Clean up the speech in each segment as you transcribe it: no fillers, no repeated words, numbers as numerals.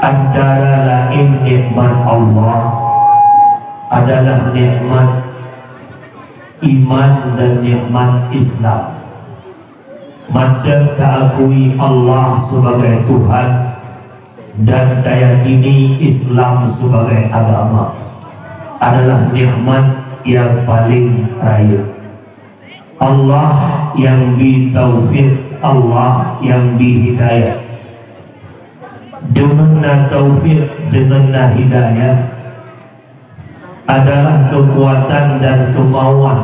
Antara lain nikmat Allah adalah nikmat iman dan nikmat Islam. Maka keakui Allah sebagai Tuhan dan dayakini Islam sebagai agama adalah nikmat yang paling raya. Allah yang bitaufik, Allah yang bihidayah. Dengan taufik, dengan hidayah adalah kekuatan dan kemauan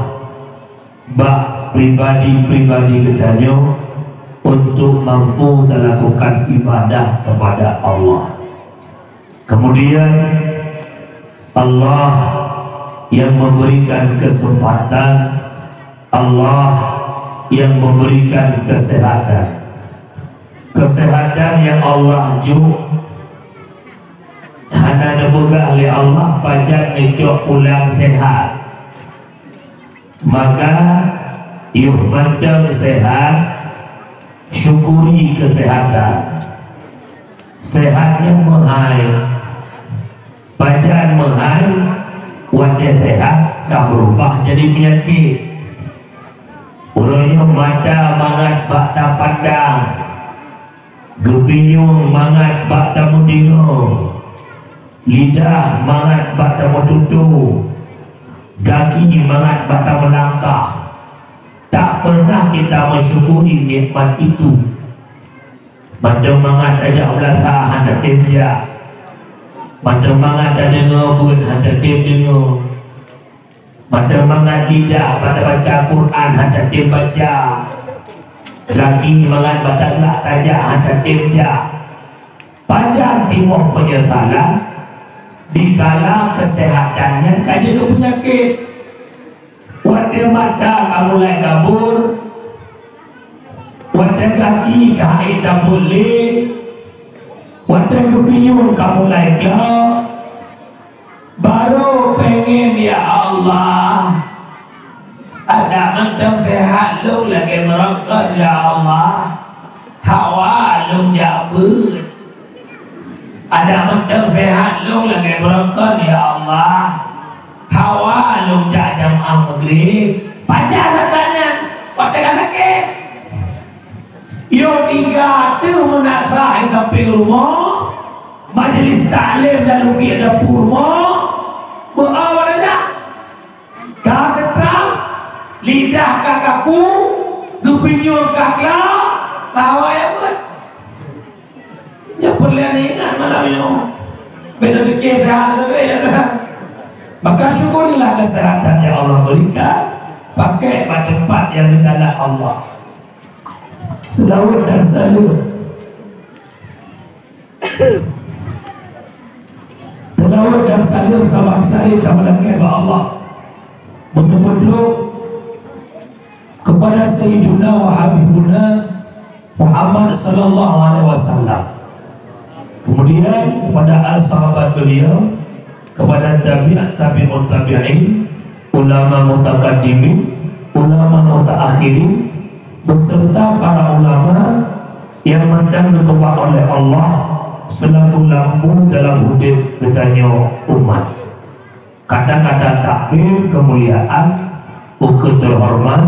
bak pribadi-pribadi kita untuk mampu melakukan ibadah kepada Allah. Kemudian Allah yang memberikan kesempatan, Allah yang memberikan kesehatan. Kesehatan yang Allah juk hana dibuka oleh Allah pajak ngejok ulang sehat. Maka yuk mantap sehat, syukuri kesehatan. Sehatnya mahal, pajak mahal, wajah sehat tak berubah jadi penyakit. Urangnya mata mangat bak tak pandang, gepinyung mangat bak tak mendingung, lidah mangat bak tak tutup, kaki mangat bak tak melangkah. Tak pernah kita mensyukuri nikmat itu. Macam mangat ada ulasa hendak dia, macam mangat ada ngebut hendak dengar, macam mangat lidah pada baca Quran hendak baca, lagi mangat baca gelak tajak hendak dia. Panjang timur penyesalan dikala kesehatannya kaji ke penyakit. Wadah mata kamu mulai kabur, wadah kaki kait tak boleh, wadah kepinyung kamu mulai gelap. Baru pengen ya Allah ada macam sehat lu lagi merokok ya Allah, hawa lu jabut. Ada macam sehat lu lagi merokok ya Allah, hawa lu jam maghrib. Pacar katanya waktu sakit yo tiga tu menasah sampai rumah majlis taklim dan ruki dapur rumah berawal aja kakak terang lidah kakakku gepinyul kakak tawa ya pun ya perlian ingat malamnya beda fikir sehat tapi ya. Maka syukurilah kesehatan yang Allah berikan, pakai pada tempat yang dikehendak Allah. Selawat dan salam selawat dan salam sama sekali kepada Allah bentuk-bentuk kepada Sayyiduna wa Habibuna Muhammad sallallahu alaihi wasallam, kemudian kepada al-sahabat beliau, kepada tabi'ut tabi'in, ulama mutaqaddimin, ulama mutaakhirin, beserta para ulama yang mandang dibawa oleh Allah selaku lampu dalam hidup bertanya umat. Kata-kata takbir kemuliaan, ukut terhormat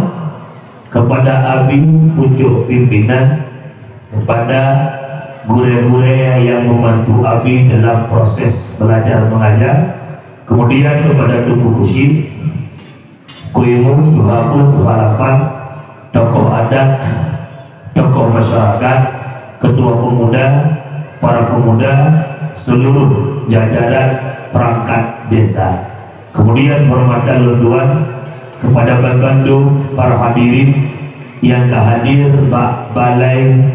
kepada abi pucuk pimpinan, kepada guru-guru yang membantu abi dalam proses belajar mengajar, kemudian kepada tubuh kursi, kuimu, tuhaku, tuhalapan, tokoh adat, tokoh masyarakat, ketua pemuda, para pemuda, seluruh jajaran perangkat desa. Kemudian hormatan lunduan kepada bantu para hadirin yang kehadir balai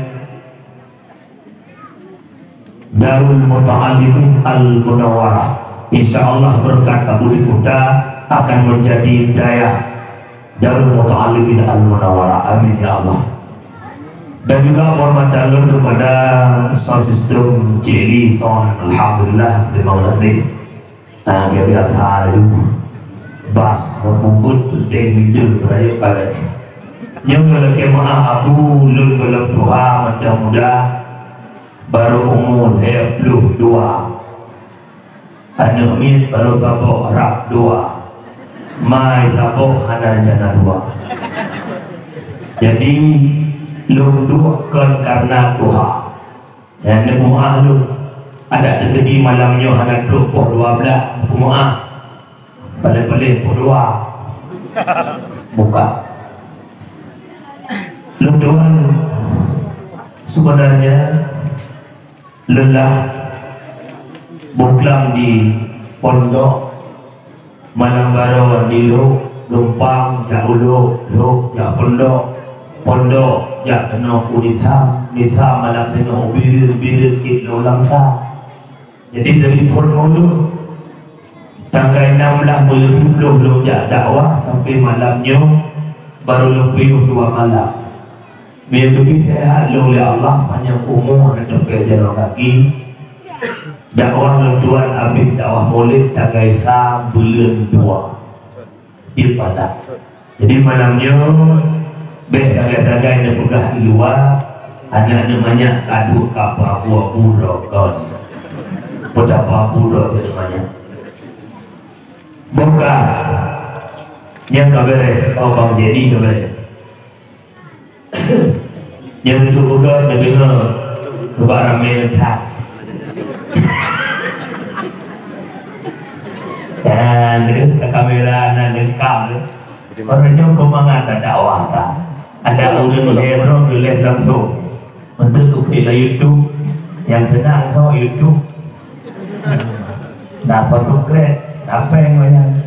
Darul Muta'alimin Al-Munawwarah. InsyaAllah berkat Abu Kuda akan menjadi daya Darul Muta'alimin Al-Munawwarah. Amin ya Allah. Dan juga hormat dalur kepada sound system Cili Sound. Alhamdulillah, terima kasih. Kita biasa dulu bas membuat dan hidup beraya pada yang melaki maaf Abu Lun belum Tuhan mudah-mudah baru umur 22. Anak min baru sabuk rak 2. Mai sabuk hanan jana 2. Jadi lu duakan karena Tuhan. Yang mu'ah lu ada terjadi malamnya hanan 12 mu'ah. Balik-balik berdua buka. Lu Tuhan sebenarnya lelah buklang di pondok malam baru di lu Lumpang jak ulu lu jak pondok jak kena nisa malam tengah biru itu langsa. Jadi dari pondok tanggal 16 bulan 10 belum jak dakwah sampai malamnya baru lebih 2 malam. Biar lebih sehat oleh Allah, panjang umur dan jalan kaki. Dakwah tuan habis dakwah Maulid tanggal 1 bulan 2 di Padang. Jadi malamnya besagai-sagai yang pegah di luar, anak namanya kadu kapal buah buruk kan. Betapa buruk namanya. Buka yang kabar Bang Jadi kabar. Yang itu buka dia dengar sebab ramai letak. Dan ke kamera dan dekam tu. Orangnya kau mengata dakwah tak? Ada ulun hero tulis langsung. Untuk tu pilih YouTube yang senang so YouTube. Dah subscribe, apa yang banyak?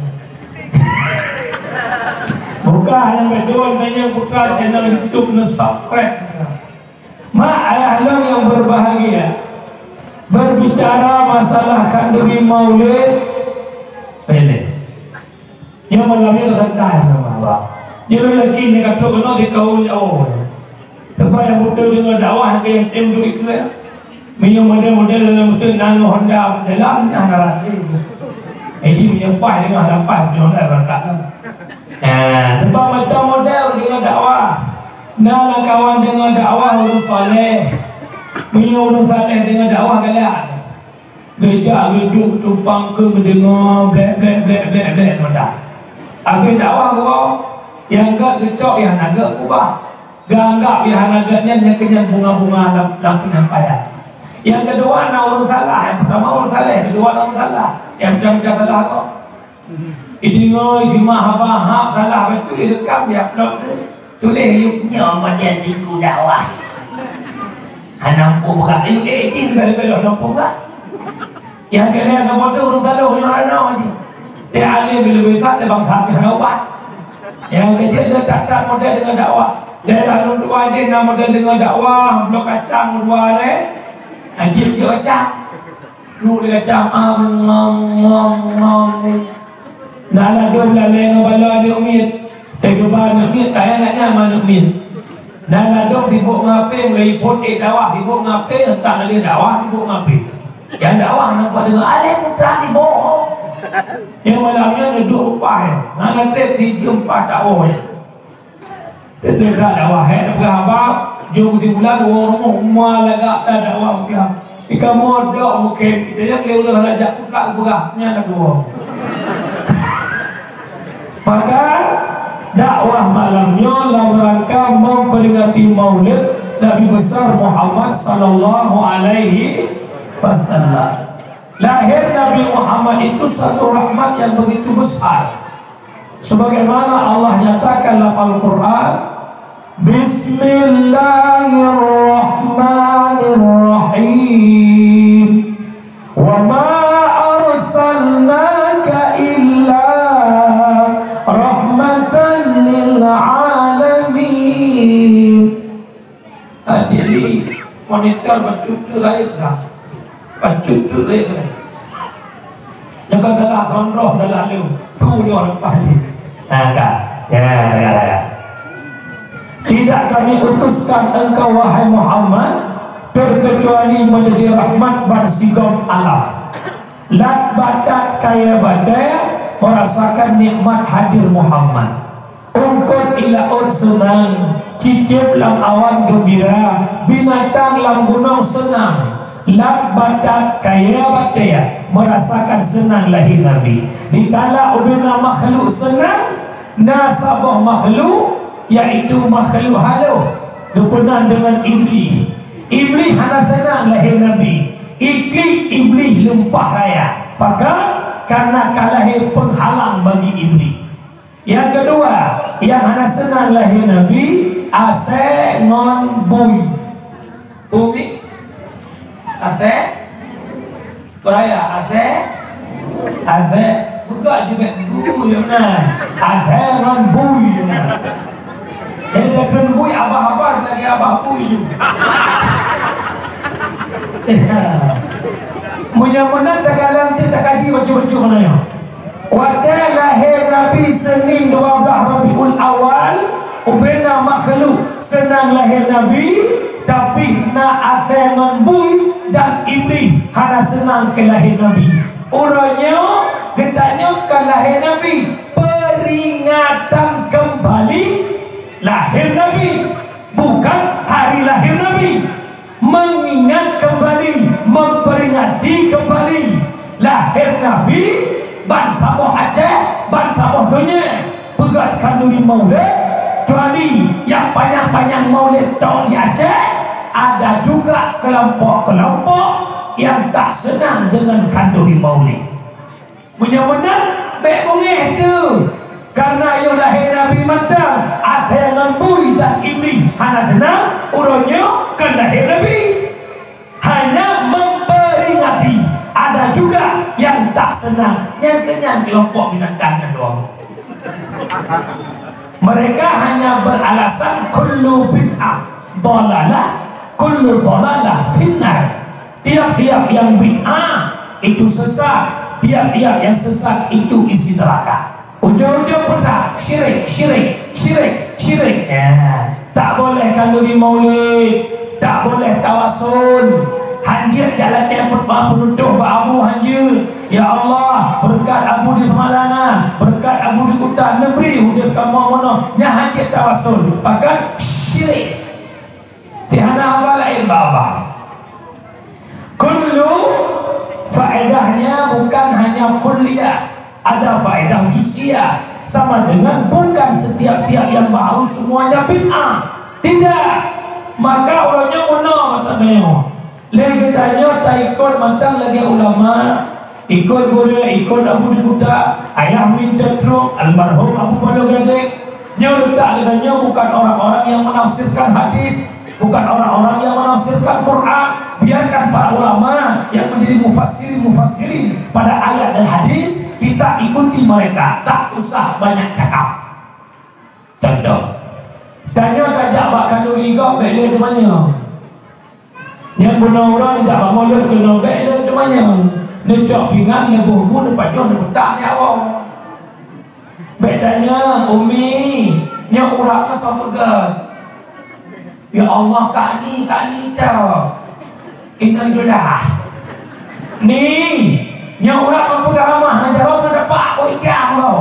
Buka yang kedua banyak buka channel YouTube subscribe. Mak ayah long yang berbahagia berbicara masalah kanduri maulid pele. Yang malam ni rendah nama abang. Dia lelaki ni kata kena di kaum jauh. Sebab yang betul dengan dakwah ke yang tem duit ke. Minyak model-model dalam mesin nano Honda dalam dah narasi. Ini menyampai dengan dapat dia nak berkat. Sebab macam model dengan dakwah. Nak kawan dengan dakwah urus soleh. Minyak urus soleh dengan dakwah kalian. Gejak geduk tumpang ke mendengar blek mendak. Habis dakwah kau yang gak gecok yang agak ubah. Ganggap yang agaknya yang kenyang bunga-bunga dalam penyampaian. Yang kedua nak urus salah. Yang pertama urus salah, kedua nak urus salah. Yang macam-macam salah kau. Dengar jemaah habah salah betul direkam dia upload tulis yuknya badan tinggu dakwah. Nampu berat yuk ini bela-bela nampu berat. Yang kena nama tu urus salah punya rana je. Dia alim bila besar dia bangsa yang ubat. Yang kecil dia tak model dengan dakwah. Dia lalu dua dia nak model dengan dakwah. Blok kacang dua ni. Ajib je kacang. Lu dia kacang ni. Dah lah dia belah dengan bala dia umit. Tegubar nak umit tak ingatnya mana umit. Dah lah dia sibuk ngapain. Mulai potek dakwah sibuk ngapain. Entah dia dakwah sibuk ngapain. Yang dakwah nampak dengan alim putra sibuk. Yang malamnya duduk upah. Nak trip si jumpa dakwah. Kita tak dakwah. Nak berhabak. Jom si bulan rumah lagak tak dakwah. Ika modok mungkin. Kita yang lewat rajak putra berahnya nak buang. Maka dakwah malamnya dalam rangka memperingati maulid Nabi besar Muhammad sallallahu alaihi wasallam. Lahir Nabi Muhammad itu satu rahmat yang begitu besar. Sebagaimana Allah nyatakan dalam Al-Quran, Bismillahirrahmanirrahim. Wa ma arsalnaka illa rahmatan lil alamin. Jadi monitor bercucu lain tak? Bercucu lain. Yang kata dah sonroh dah lalu tu dia orang pahli. Ya. Tidak kami utuskan engkau wahai Muhammad terkecuali menjadi rahmat bersigam alam. Lat badat kaya badai merasakan nikmat hadir Muhammad. Ungkut ilaun senang, cicip lam awan gembira, binatang lam gunung senang. Labbadat kaya bataya, merasakan senang lahir Nabi. Dikala uduna makhluk senang, nasabah makhluk, yaitu makhluk halus berpenan dengan iblis. Iblis hanya senang lahir Nabi. Iklik iblis lempah raya. Maka karena kalahir penghalang bagi iblis. Yang kedua, yang hanya senang lahir Nabi, ase ngon bui. Bui, ase, beraya ase, buka juga bui yang benar. Ase ngon bui yang benar. Jadi dah bui abah-abah lagi abah bui juga. Mudah-mudahan tagalan tu tak kaji baju-baju mana. Wadah lahir Nabi Senin 12 Rabiul Awal, ubena makhluk senang lahir Nabi, tapi na athengan bui dan iblis hana senang ke lahir Nabi. Uranya getanya ke lahir Nabi, peringatan kembali lahir Nabi, bukan hari lahir Nabi. Mengingat kembali, memperingati kembali lahir Nabi. Bantabah Aceh, bantabah dunia, pegat kandungi maulid. Kecuali yang panjang-panjang maulid tahun di Aceh, ada juga kelompok-kelompok yang tak senang dengan kandungi maulid. Mudah-mudahan baik bungih tu. Karena yang lahir Nabi mata athengan bui dan iblis hanya senang, urutnya kan lahir Nabi hanya memperingati. Ada juga yang tak senang, yang kenyang kelompok binatang dan doang. Mereka hanya beralasan kullu bid'ah dalalah, kullu dalalah finnar. Tiap-tiap yang bid'ah itu sesat, tiap-tiap yang sesat itu isi neraka. Ujung-ujung pernah syirik. Tak boleh kandungi maulid, tak boleh tawasul. Hanjir jalan yang penutup Abu Hanjir. Ya Allah, berkat Abu di Semalangan, berkat Abu di Kuta Negeri, udah kamu mana nya hanjir tawasul. Bahkan syirik. Tiada apa lain bapa. Kullu faedahnya bukan hanya kuliah, ada faedah juz'iyah. Sama dengan bukan setiap-tiap yang baru semuanya bid'ah. Tidak. Maka orangnya mana matanya. Lagi tanya tak ikut mantang lagi ulama, ikut boleh, ikut Abu di Kuta, ayah min Cendrung, almarhum Abu Pado Gading. Dia letak adanya bukan orang-orang yang menafsirkan hadis, bukan orang-orang yang menafsirkan Quran. Biarkan para ulama yang menjadi mufassirin pada ayat dan hadis, kita ikuti mereka, tak usah banyak cakap. Contoh, tanya tajak bak kandung igak bela di mana? Yang benar orang tidak maulid kena bela di mana? Necok pinggang ni bubu ni pajong ni petang ni awak. Bedanya umi yang uratnya sama pegang. Ya Allah kani tau. Inna idolah. Ni yang urat mempegang ramah hajar orang dapat aku ikan lo.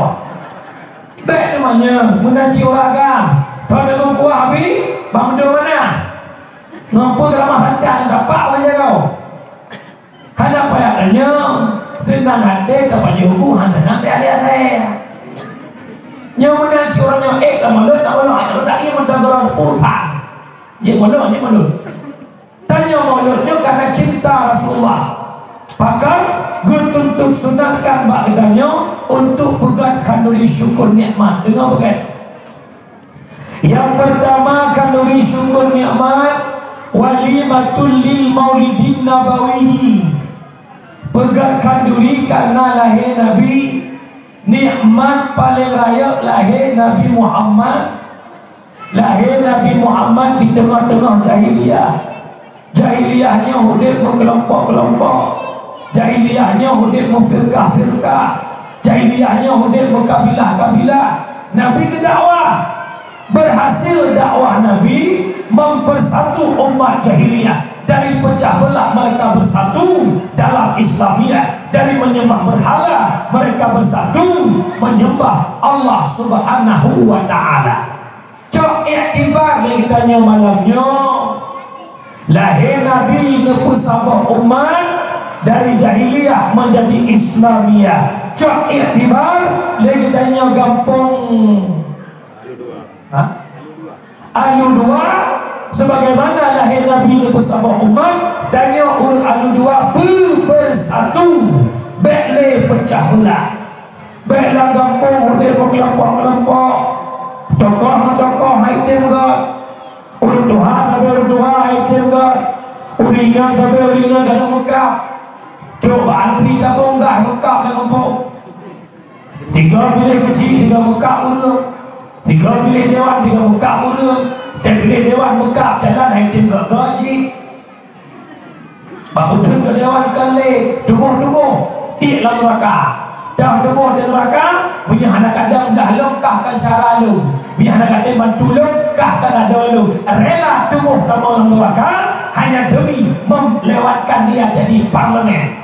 Bed di mana? Menanci orang kan. Tahu dengan kuah habis, bang do mana? Nampak ramah hantar dapat wajah kau. Hadap payahnya senang hati dapat nyuguh hantar di alias saya. Yang menanci orangnya lama tak boleh tak ia mendagang puluhan. Yang mana? Tanya mauludnya karena cinta Rasulullah. Bahkan tuntut sunatkan bagdanya untuk pegat kandungi syukur nikmat. Dengar pegat. Yang pertama kandungi syukur nikmat walimatul lil maulidin nabawi. Pegat kandungi karena lahir Nabi. Nikmat paling raya lahir Nabi Muhammad. Lahir Nabi Muhammad di tengah-tengah jahiliyah. Jahiliyahnya hidup berkelompok-kelompok. Jahiliyahnya hidup berfirqah-firqah. Jahiliyahnya hidup berkabilah-kabilah. Nabi ke dakwah. Berhasil dakwah Nabi mempersatu umat jahiliyah. Dari pecah belah mereka bersatu dalam Islamiyah. Dari menyembah berhala mereka bersatu menyembah Allah Subhanahu wa ta'ala. Cok iktibar yang ditanya malamnya. Lahir Nabi bersama umat dari jahiliyah menjadi Islamiyah. Cok iktibar lagi tanya gampang. Alu dua sebagaimana lahir Nabi bersama umat dan alu dua bersatu bekle pecah belah beklah gampang dia berkelompok-kelompok tokoh-tokoh haitim God urut Tuhan tapi urut Tuhan haitim God uringan tapi uringan dalam Mekah cobaan berita bonggah Mekah memang pun 3 bilik kecil 3 Mekah urut 3 bilik dewan 3 Mekah urut dan bilik dewan Mekah jalan haitim God gaji bapak pun ke dewan kali tubuh-tubuh di dalam neraka dah tubuh di neraka punya anak kadang dah lengkah kan syarah lu punya anak kadang bantu lengkah kan ada lu rela tubuh dalam neraka hanya demi melewatkan dia jadi parlemen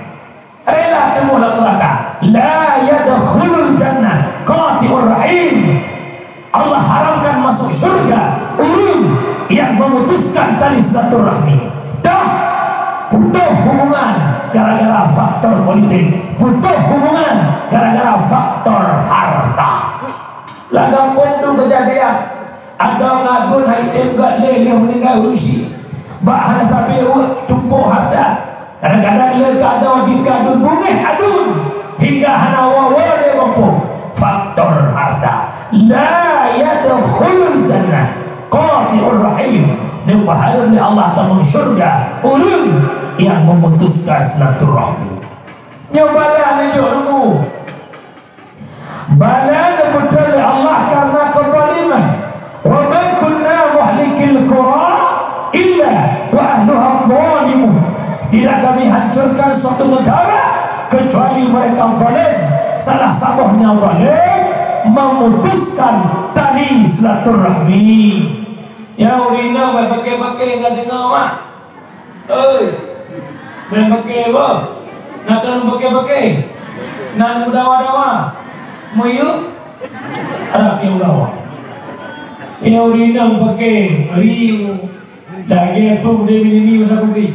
rela tubuh dalam neraka la yadkhulul jannah qati'ur rahim Allah haramkan masuk surga ulun yang memutuskan tali silaturahmi dah butuh hubungan gara-gara faktor politik, butuh hubungan gara-gara faktor harta. Lagang pun kejadian ada ngagun haitim gak yang meninggal urusi bahan tapi tumpuk harta kadang-kadang le ada di kadun bumi adun hingga hana wawa dia mampu faktor harta la yadkhulul jannah qati'ur rahim dan pahala oleh Allah taala surga ulun yang memutuskan silaturahmi. Nyobalah nunjuk nunggu. Bala betul Allah karena kezaliman. Wa ma kunna muhlikil qura illa wa ahluha zalimun. Tidak kami hancurkan suatu negara kecuali mereka zalim. Salah satunya zalim memutuskan tali silaturahmi. Ya urina pakai-pakai enggak dengar mak. Main pakai apa? Nak tanam pakai-pakai? Nak berdawa-dawa? Muyu? Harap yang berdawa. Ini urina pakai riu. Lagi apa dia ini masa kopi?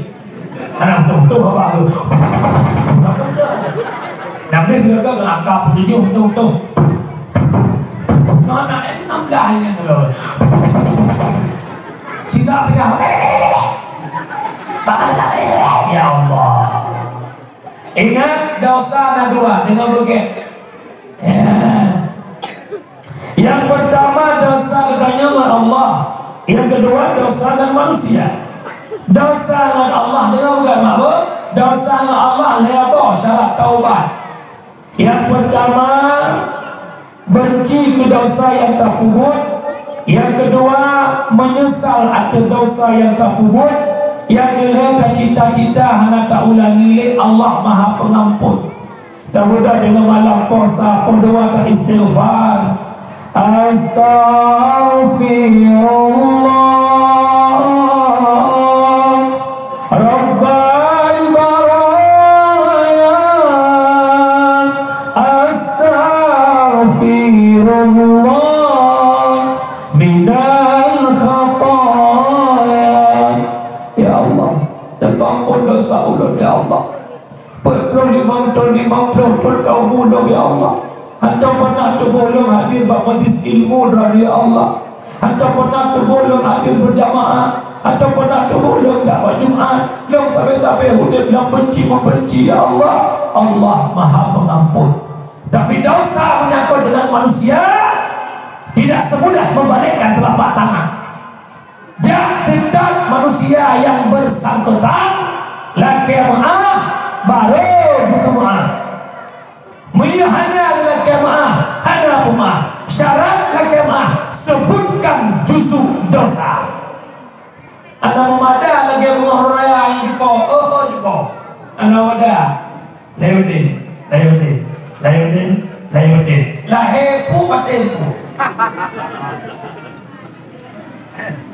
Anak betul-betul apa tu? Nak boleh juga ke akap dia betul-betul. Nak enam dah ini tu. Sida pegah. Ya Allah. Ingat dosa ada dua. Tengok bukit ya. Yang pertama dosa katanya dengan Allah. Yang kedua dosa dengan manusia. Dosa dengan Allah tengok bukan apa? Dosa dengan Allah apa? Syarat taubat. Yang pertama benci ke dosa yang tak puput. Yang kedua menyesal atas dosa yang tak puput. Yang ketiga cita-cita hana tak ulangi Allah Maha Pengampun. Tak mudah dengan malam puasa berdoa ke istighfar. Astaghfirullah Rabbal baraya Astaghfirullah minal khataya. Ya Allah, dan ampun dosa ulun ya Allah. Perlu dimampu bertaubat ya Allah. Hantar pernah terbolong hadir majlis ilmu dari Allah. Hantar pernah terbolong hadir berjamaah. Hantar pernah terbolong dakwah Jumaat. Yang tapi hidup yang benci membenci ya Allah. Allah Maha Pengampun. Tapi dosa menyangkut dengan manusia tidak semudah membalikkan telapak tangan. Tindak manusia yang bersangkutan laki maaf baru bukan maaf. Hanya laki maaf, hanya maaf. Syarat laki maaf sebutkan juzuk dosa. Anda memada lagi menghoraya yang jepok, jepok. Anda memada layudin. Lahirku batilku.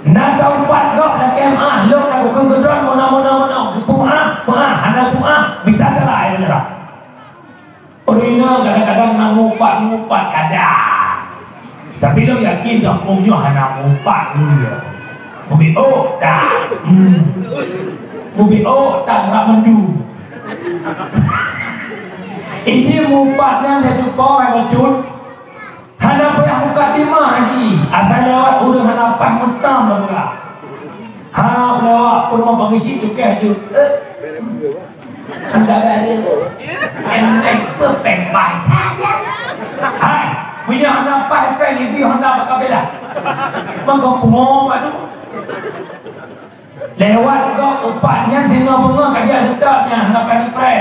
Nak tahu gok nak kemah lo nak bukan kedron mana puah hana puah minta darah air darah. Orina kadang-kadang nak ngumpat kadang. Tapi lo yakin tak punya hana ngumpat dulu ya. Mubi'o tak Mubi'o tak nak mendu. Ini mupatnya dia jumpa yang mecut. Hana payah buka timah lagi. Asal lewat udah hana payah mutam dah buka. Ha lewat pun mau pengisi tu ke je. Anda ada. Enak perfect baik. Hai, punya hana payah payah ni hana bakal bela. Mengkong aduh. Lewat ke upatnya tinggal bunga kajian tetapnya hana kali pre.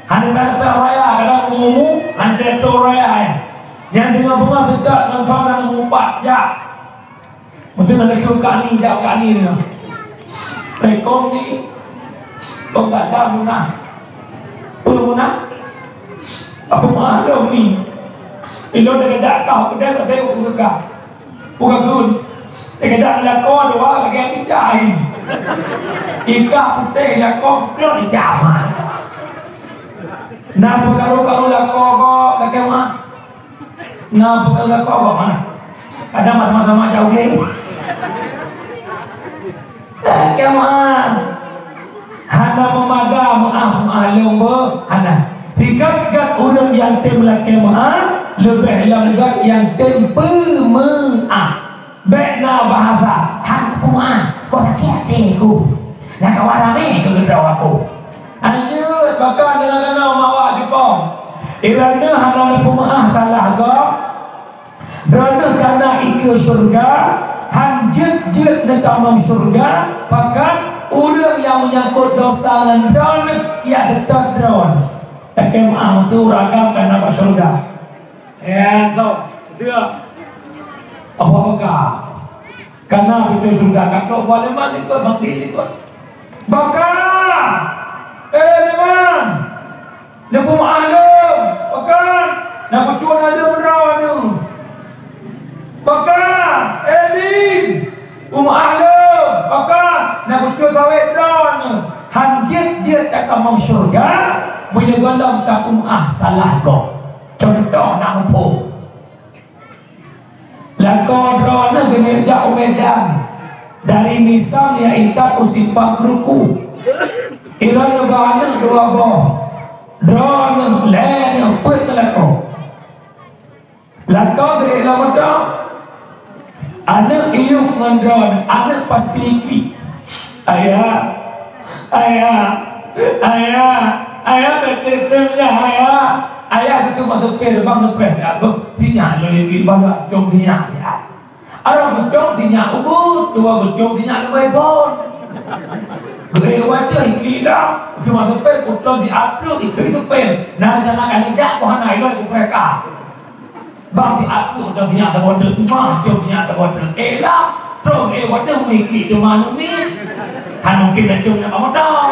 Hana kali raya kalau umum hana tu raya. Yang tinggal bunga tetap dan faham umpat ya. Mungkin ada suka ni jauh kat ni. Rekom ni kau tak tahu munah. Munah apa maklum ni. Ilo dekat kau kedai tak saya buka. Buka kun. Dekat lakon dua bagi kita ini. Ika putih lakon belum dijaman. Nah perkara-perkara lakon kau dekat mana? Nah perkara lakon kau mana? Ada sama-sama jauh ni. Tak mana? Hana memadam maaf ber hana. Fikat orang yang temlah kemah lebih lambat yang tempe maaf. Bekna bahasa hang puma kau tak kira aku. Nak kawan ramai kau gerau aku. Anjut bakal dengan mawa jepong. Irana hana puma salah kau. Rana kana ikut surga. Hanjut-jut dekat amang surga. Pakat orang yang menyangkut dosa dan drone ia tetap drone. Tak kemah tu ragam kana apa surga. Ya tu. Dia apa-apa karena itu surga kakak boleh mandi kau bang diri kau. Baka leman nak maklum baka nak cuan ada berani baka edin maklum baka nak cuan sawit down hanjit dia tak mau surga punya golong tak salah kau contoh nak mampu lakon rona kena jauh medan dari misal ya ita usipang ruku irana bana dua boh drone lene put lakon kena lamata anak iuk ngandron anak pasti pi ayah betul-betulnya ayah itu masuk pil bang nepres apa tinya lagi bangga jom tinya ya orang jom tinya ubud dua jom tinya lebih bon gede wadah ikida cuma masuk pil putus di upload itu pil nah jangan kan tidak kohana itu mereka bang di upload jom tinya tak bodoh mah jom tinya tak bodoh elah terus wadah mikir cuma numin hanu kita cuma apa dah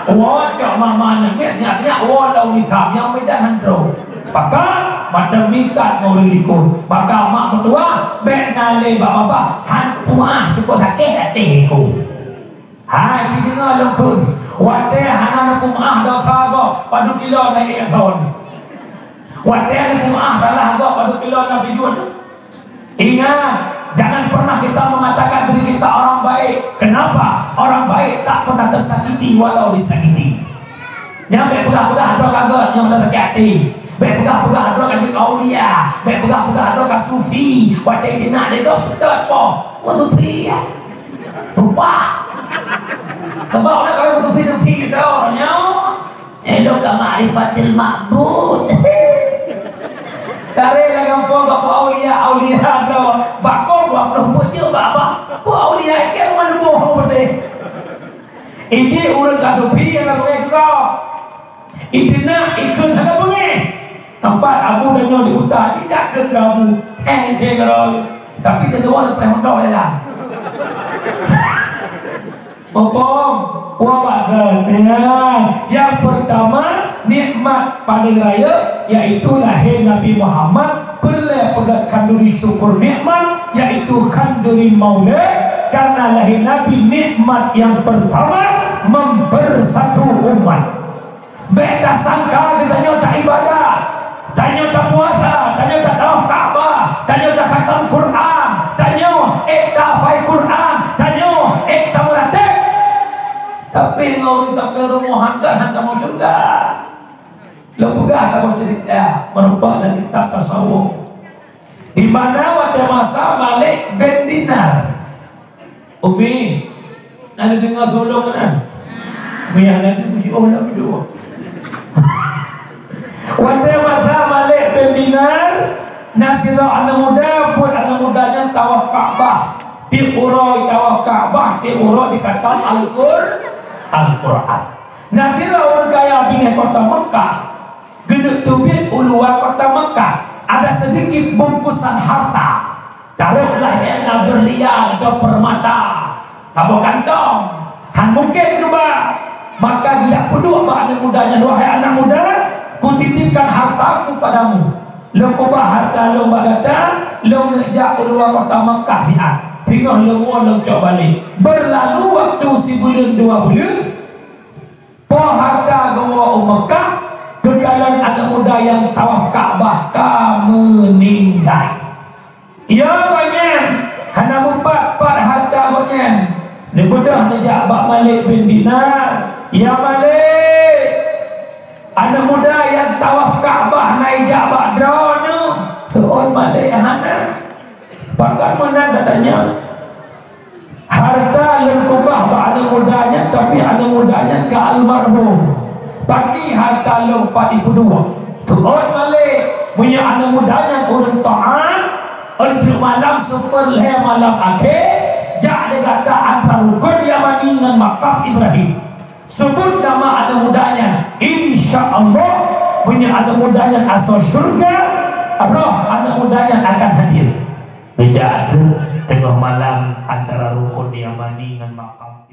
wah cak mama namanya wah lau nikah yang beda handro maka macam mikat mau lilikun maka mak mertua benar le bapa han puah cukup sakit hatiku hai kita dengar lukun wate hanan puah dosa go padu kilo naik tahun wate puah salah go padu kilo nabi jual ingat jangan pernah kita mengatakan diri kita orang baik. Kenapa? Orang baik tak pernah tersakiti walau disakiti. Yang pegang-pegang doa kaget yang terjadi. Pegang-pegang doa kaji aulia, pegang-pegang doa sufi. Wadai dina dia doa sudah po. Sufi ya. Tupa. Kebau nak kalau sufi tu orangnya. Doa ma'rifatil ma'bud. Dari dalam pokok aulia tu bakong buat perempuan je apa aulia ke mana bohong betul ini urang kata pi yang aku kira itu nak ikut ada bunyi tempat abu dan nyo di hutan tidak ke kamu kalau tapi dia orang pernah tahu lah bohong yang pertama nikmat paling raya yaitu lahir Nabi Muhammad perlu pegatkan diri syukur nikmat yaitu kanduri maula karena lahir Nabi nikmat yang pertama mempersatu umat beda sangka kita tak ibadah tanya tak puasa tanya tak tawaf Kaabah tanya tak khatam Quran tanya iktafai Quran tanya Tapi ngau sampai rumah hantar mau surga. Lembaga kamu cerita merupakan dari kitab tasawuf. Di mana pada masa Malik bin Dinar. Umi, nanti dengar tolong kan? Umi yang nanti puji Allah berdua. Pada masa Malik bin Dinar, nasirah anak muda pun anak mudanya tawaf Ka'bah. Diuroi tawaf Ka'bah, diuroi dikatakan Al-Quran. Nasirah orang kaya bini kota Mekah. Gedut tubit uluan kota Mekah, ada sedikit bungkusan harta. Taruhlah yang berlian atau permata, tabu kantong, han mungkin juga. Maka dia peduli anak mudanya, wahai anak muda, kutitipkan hartaku padamu. Lo kubah harta lo bagata, lo ngejak uluan kota Mekah dia. Tinggal lo coba balik. Berlalu waktu si bulan 2 bulan, po harta gawa Mekah. Kekalian anak muda yang tawaf Ka'bah meninggal. Ya banyak, hana mumpat harta banyak. Dibudah nejak Bak Malik bin Dinar. Ya Malik, anak muda yang tawaf Ka'bah naijak Bak drone. Tuan Malik hana. Bahkan mana katanya harta yang kubah Bak anak mudanya, tapi anak mudanya ke almarhum. Bagi harta lo 42. Tuan Malik punya anak mudanya urut ta'an untuk malam super malam akhir. Jak dia kata antara rukun Yamani dengan makam Ibrahim. Sebut nama anak mudanya, insya Allah punya anak mudanya asal surga. Roh anak mudanya akan hadir. Tidak ada tengah malam antara rukun Yamani dengan makam